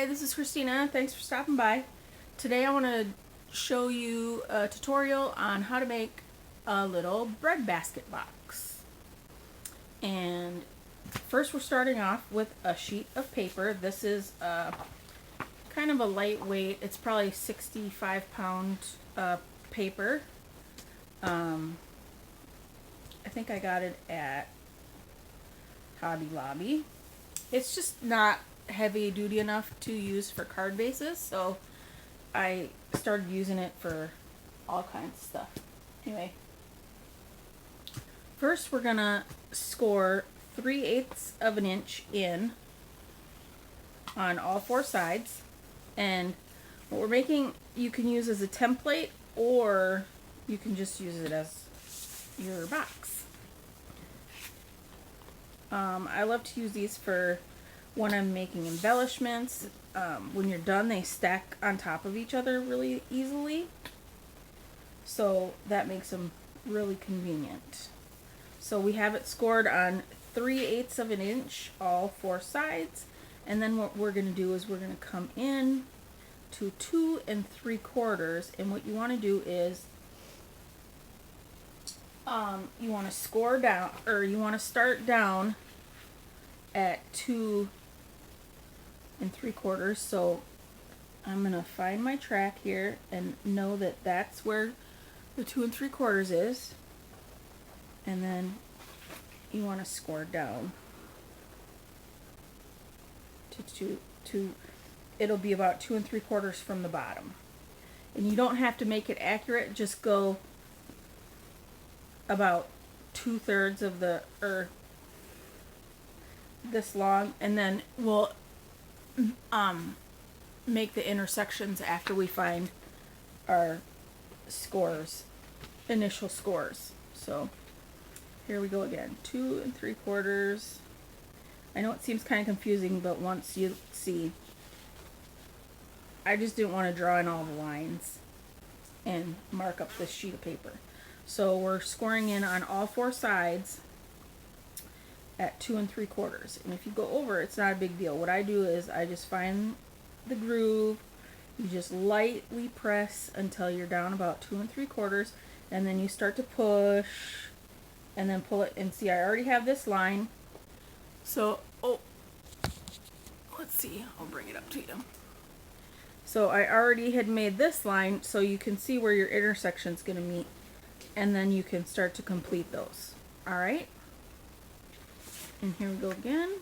Hi, this is Christina. Thanks for stopping by. Today I want to show you a tutorial on how to make a little bread basket box. And first we're starting off with a sheet of paper. This is kind of a lightweight, it's probably 65-pound paper. I think I got it at Hobby Lobby. It's just not heavy duty enough to use for card bases, so I started using it for all kinds of stuff. Anyway, first we're gonna score 3/8 of an inch in on all four sides, and what we're making you can use as a template, or you can just use it as your box. I love to use these for when I'm making embellishments. When you're done, they stack on top of each other really easily, so that makes them really convenient. So we have it scored on 3/8 of an inch, all four sides, and then what we're going to do is we're going to come in to 2 3/4, and what you want to do is you want to score down, or you want to start down at 2 3/4. So I'm gonna find my track here and know that that's where the 2 3/4 is, and then you want to score down to it'll be about 2 3/4 from the bottom. And you don't have to make it accurate, just go about 2/3 of the, or this long, and then we'll make the intersections after we find our scores, initial scores. So here we go again, 2 3/4. I know it seems kind of confusing, but once you see, I just didn't want to draw in all the lines and mark up this sheet of paper. So we're scoring in on all four sides at 2 3/4. And if you go over, it's not a big deal. What I do is I just find the groove. You just lightly press until you're down about 2 3/4, and then you start to push and then pull it. And see, I already have this line. So, let's see, I'll bring it up to you. So I already had made this line, so you can see where your intersection's going to meet, and then you can start to complete those. All right? And here we go again.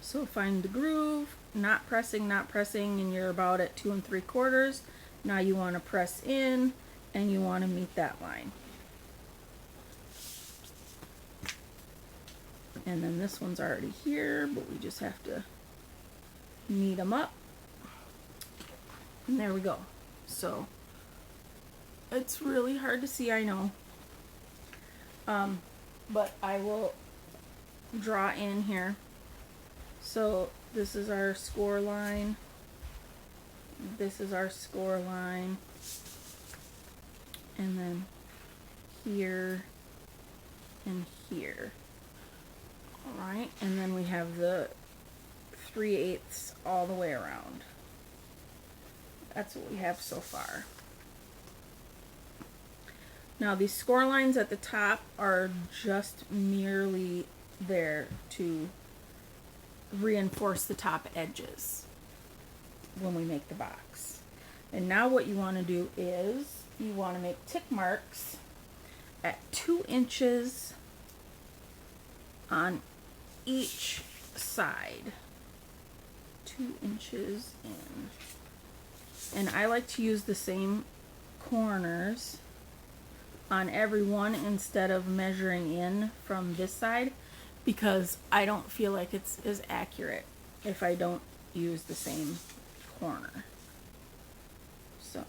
So find the groove, not pressing, and you're about at 2 3/4. Now you want to press in, and you want to meet that line. And then this one's already here, but we just have to meet them up. And there we go. So it's really hard to see, I know. But I will draw in here. So this is our score line. This is our score line. And then here and here. Alright, and then we have the 3/8 all the way around. That's what we have so far. Now these score lines at the top are just merely there to reinforce the top edges when we make the box. And now what you want to do is you want to make tick marks at 2 inches on each side. 2 inches in. And I like to use the same corners on every one instead of measuring in from this side, because I don't feel like it's as accurate if I don't use the same corner. So,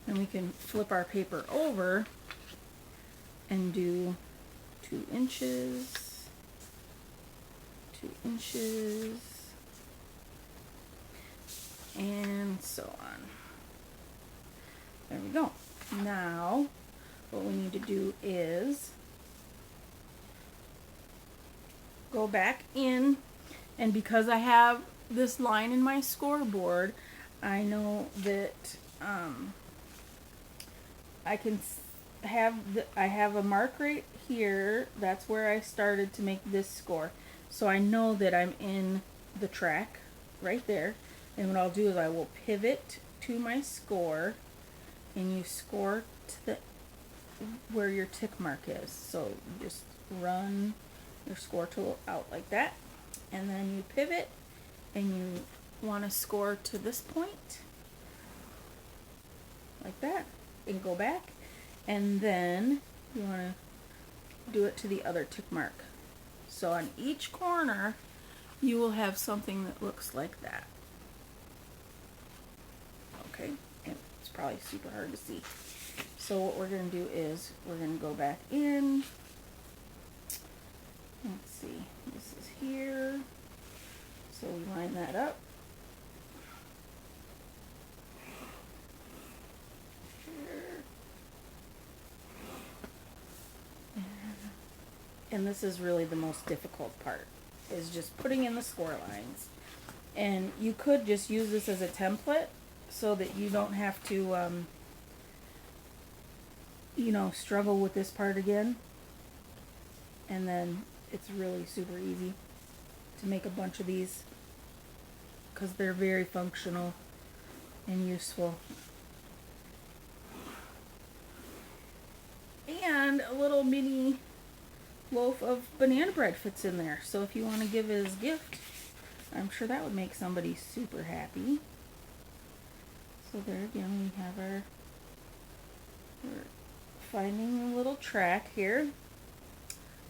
and we can flip our paper over and do 2 inches, 2 inches, and so on. There we go. Now, what we need to do is go back in And because I have this line in my scoreboard, I know that I can I have a mark right here. That's where I started to make this score. So I know that I'm in the track right there. And what I'll do is I will pivot to my score, and you score to the where your tick mark is. So you just run your score tool out like that, and then you pivot, and you want to score to this point like that, and go back, and then you want to do it to the other tick mark. So on each corner you will have something that looks like that. Okay, and it's probably super hard to see. So what we're going to do is we're going to go back in. Let's see, this is here. So we line that up. And this is really the most difficult part, is just putting in the score lines. And you could just use this as a template so that you don't have to, struggle with this part again. And then it's really super easy to make a bunch of these because they're very functional and useful. And a little mini loaf of banana bread fits in there. So if you want to give it as a gift, I'm sure that would make somebody super happy. So there again, we have we're finding a little track here.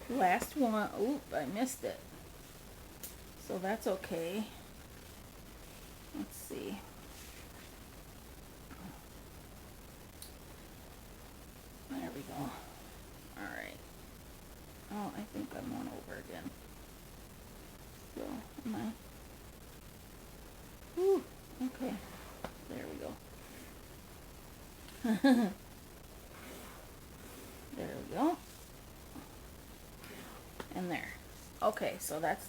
Last one. Oop, I missed it. So that's okay. Let's see. There we go. Alright. Oh, I think I'm one over again. So, am I? Ooh, okay. There we go. There we go. And there. Okay, so that's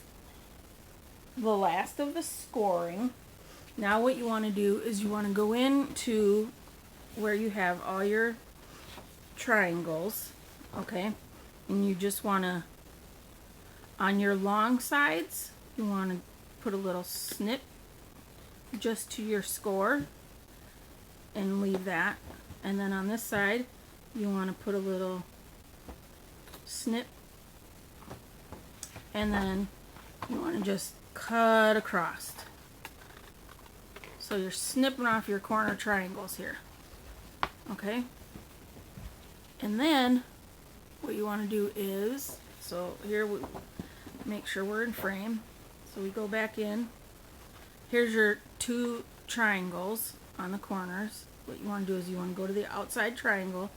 the last of the scoring. Now what you want to do is you want to go into where you have all your triangles, okay? And you just want to, on your long sides, you want to put a little snip just to your score and leave that. And then on this side, you want to put a little snip, and then you want to just cut across. So you're snipping off your corner triangles here, okay? And then what you want to do is, so here we make sure we're in frame. So we go back in. Here's your two triangles on the corners. What you want to do is you want to go to the outside triangle,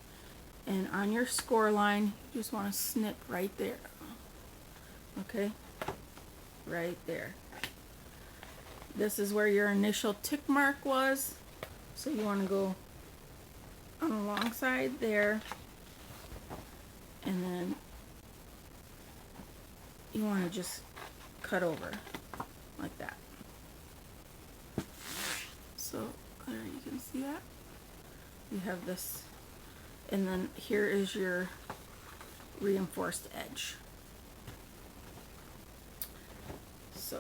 and on your score line, you just want to snip right there. Okay? Right there. This is where your initial tick mark was. So you want to go on the long side there, and then you want to just cut over like that. So there, you can see that. You have this, and then here is your reinforced edge. So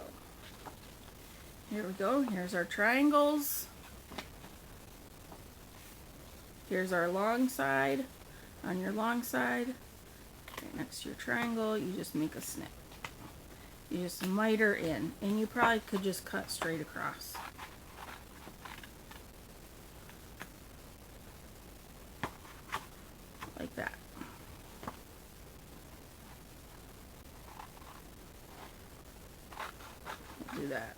here we go. Here's our triangles. Here's our long side. On your long side, right next to your triangle, you just make a snip. You just miter in, and you probably could just cut straight across. Like that. Do that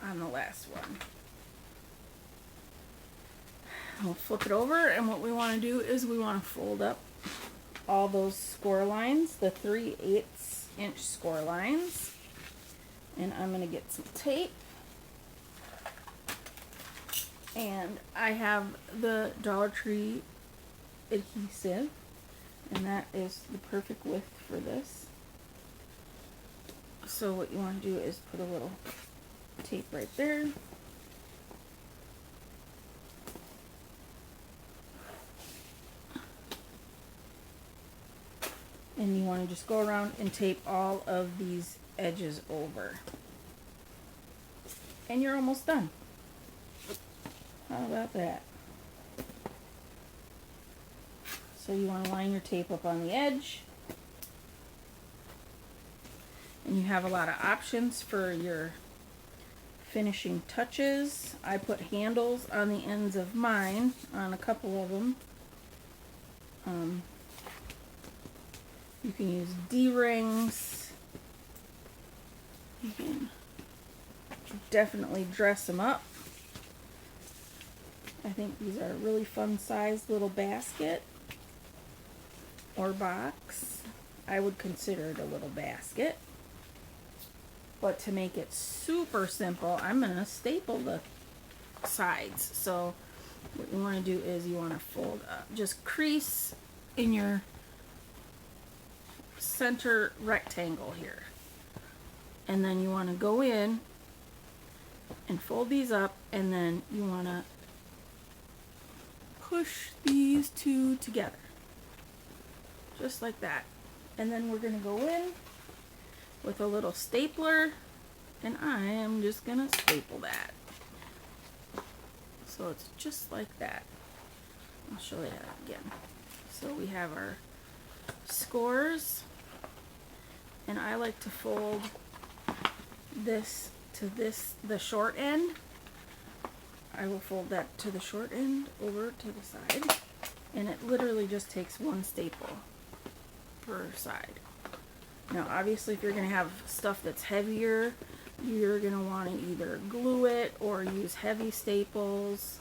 on the last one. We'll flip it over, and what we want to do is we want to fold up all those score lines, the 3/8 inch score lines. And I'm going to get some tape. And I have the Dollar Tree adhesive, and that is the perfect width for this. So what you want to do is put a little tape right there. And you want to just go around and tape all of these edges over. And you're almost done. How about that? So you want to line your tape up on the edge. And you have a lot of options for your finishing touches. I put handles on the ends of mine, on a couple of them. You can use D-rings. You can definitely dress them up. I think these are a really fun sized little basket or box. I would consider it a little basket. But to make it super simple, I'm going to staple the sides. So what you want to do is you want to fold up, just crease in your center rectangle here. And then you want to go in and fold these up, and then you want to push these two together. Just like that. And then we're going to go in with a little stapler, and I am just gonna staple that. So it's just like that. I'll show you that again. So we have our scores, and I like to fold this to the short end. I will fold that to the short end over to the side, and it literally just takes one staple per side. Now obviously if you're going to have stuff that's heavier, you're going to want to either glue it or use heavy staples.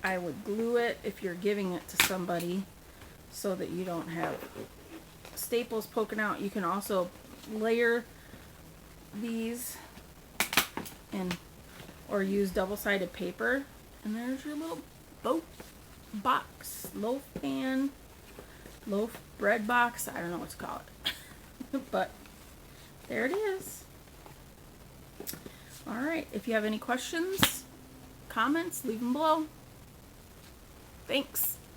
I would glue it if you're giving it to somebody so that you don't have staples poking out. You can also layer these or use double-sided paper. And there's your little loaf bread box. I don't know what to call it. But there it is. Alright, if you have any questions, comments, leave them below. Thanks.